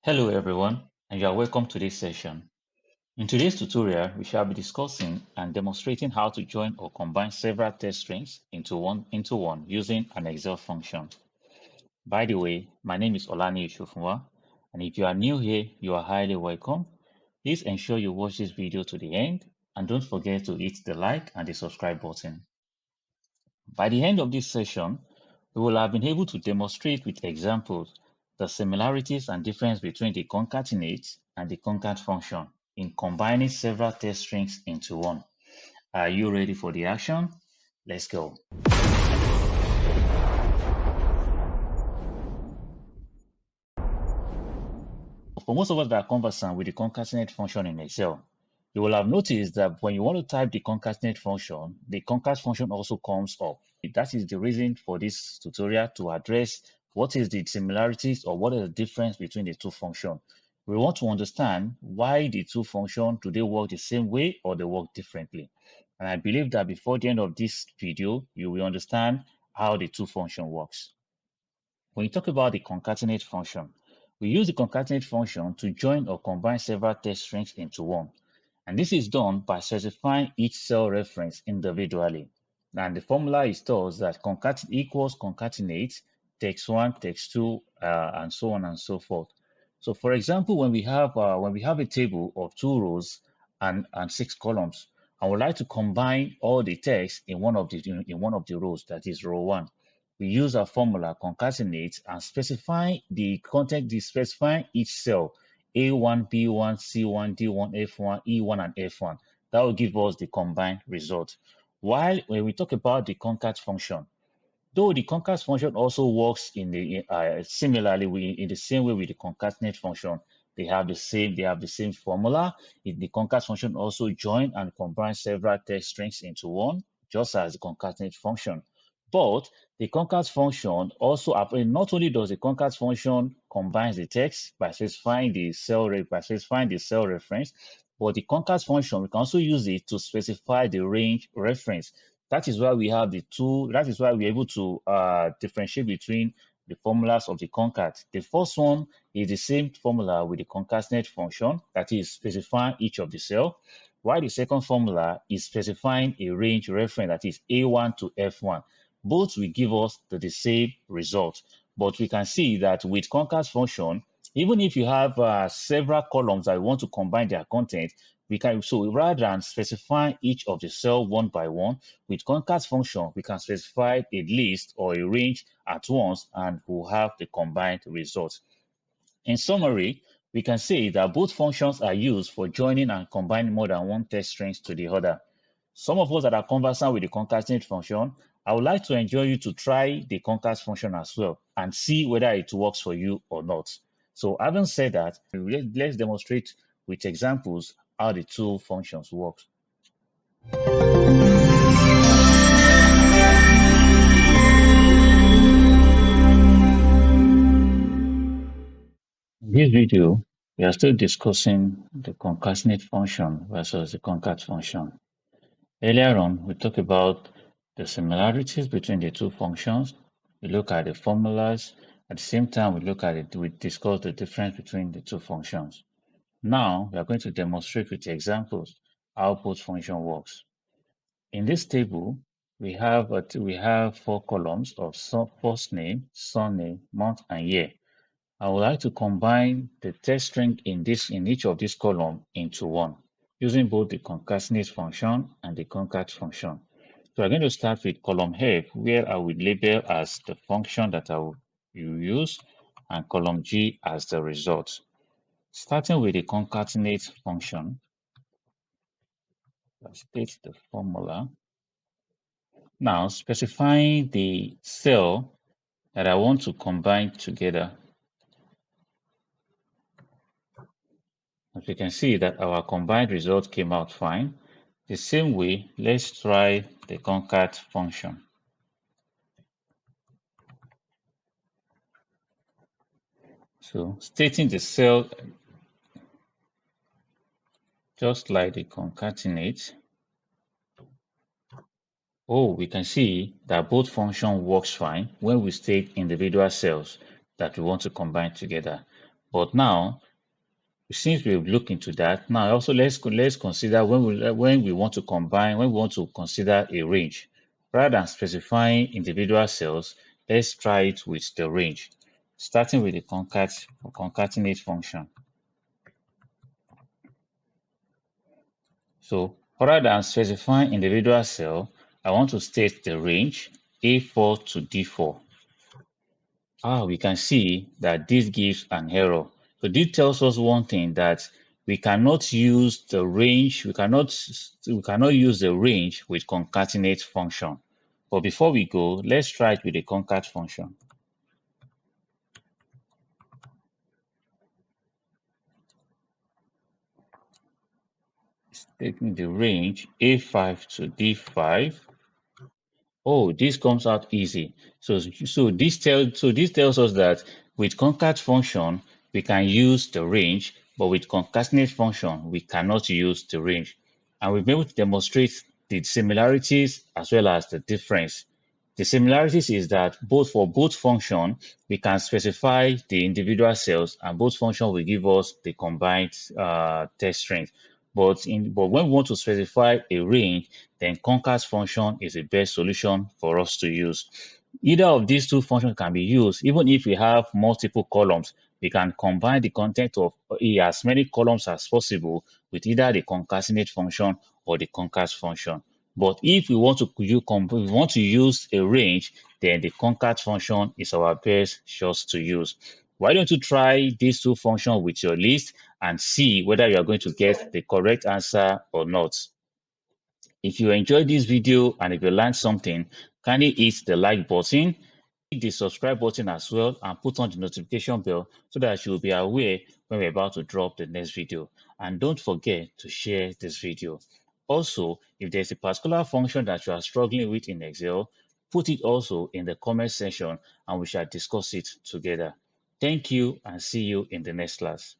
Hello everyone, and you are welcome to this session. In today's tutorial, we shall be discussing and demonstrating how to join or combine several text strings into one using an Excel function. By the way, my name is Olani Ishofunwa, and if you are new here, you are highly welcome. Please ensure you watch this video to the end, and don't forget to hit the like and the subscribe button. By the end of this session, we will have been able to demonstrate with examples the similarities and difference between the concatenate and the concat function in combining several text strings into one. Are you ready for the action? Let's go. For most of us that are conversant with the concatenate function in Excel, you will have noticed that when you want to type the concatenate function, the concat function also comes up. That is the reason for this tutorial, to address what is the similarities or what is the difference between the two functions. We want to understand why the two functions, do they work the same way or they work differently. And I believe that before the end of this video, you will understand how the two function works. When you talk about the concatenate function, we use the concatenate function to join or combine several text strings into one. And this is done by specifying each cell reference individually. And the formula is thus that concat equals concatenate text1, text2, and so on and so forth. So, for example, when we have a table of 2 rows and 6 columns, I would like to combine all the text in one of the rows, that is row 1. We use our formula concatenate and specify the content, specifying each cell A1, B1, C1, D1, F1, E1, and F1. That will give us the combined result. While when we talk about the concat function, though the concat function also works in the similarly in the same way with the concatenate function, they have the same formula. The concat function also join and combine several text strings into one, just as the concatenate function. But the concat function also, not only does the concat function combines the text by specifying the cell reference, but the concat function, we can also use it to specify the range reference. That is why we have the two. That is why we're able to differentiate between the formulas of the concat. The first one is the same formula with the concatenate function, that is specifying each of the cell, while the second formula is specifying a range reference, that is A1 to F1. Both will give us the same result. But we can see that with concat function, even if you have several columns that we want to combine their content, so rather than specify each of the cell one by one, with concat function, we can specify a list or a range at once and we'll have the combined result. In summary, we can say that both functions are used for joining and combining more than one text strings to the other. Some of us that are conversant with the concatenate function, I would like to enjoy you to try the concat function as well and see whether it works for you or not. So having said that, let's demonstrate with examples how the two functions work. In this video, we are still discussing the concatenate function versus the concat function. Earlier on, we talked about the similarities between the two functions. We look at the formulas. At the same time, we discuss the difference between the two functions. Now, we are going to demonstrate with examples how both function works. In this table, we have 4 columns of first name, surname, month, and year. I would like to combine the text string in each of these columns into one, using both the concatenate function and the concat function. So I'm going to start with column F, where I will label as the function that I will use, and column G as the result. Starting with the concatenate function, I'll state the formula. Now, specifying the cell that I want to combine together. As we can see that our combined result came out fine. The same way, let's try the concat function. So stating the cell just like the concatenate. Oh, we can see that both function works fine when we state individual cells that we want to combine together. But now, since we've looked into that, now also let's consider when we want to combine, when we want to consider a range. Rather than specifying individual cells, let's try it with the range, starting with the concatenate function. So rather than specifying individual cell, I want to state the range A4 to D4. We can see that this gives an error. So this tells us one thing, that we cannot use the range, we cannot use the range with concatenate function. But before we go, let's try it with the concat function. It's taking the range A5 to D5. Oh, this comes out easy. So this tells us that with concat function we can use the range, but with concatenate function we cannot use the range. And we've been able to demonstrate the similarities as well as the difference. The similarities is that both function we can specify the individual cells, and both function will give us the combined test strings. But when we want to specify a range, then concat function is the best solution for us to use. Either of these two functions can be used. Even if we have multiple columns, we can combine the content of as many columns as possible with either the concatenate function or the concat function. But if we want to use a range, then the concat function is our best choice to use. Why don't you try these two functions with your list and see whether you are going to get the correct answer or not? If you enjoyed this video and if you learned something, kindly hit the like button, hit the subscribe button as well, and put on the notification bell so that you will be aware when we're about to drop the next video. And don't forget to share this video. Also, if there's a particular function that you are struggling with in Excel, put it also in the comment section and we shall discuss it together. Thank you and see you in the next class.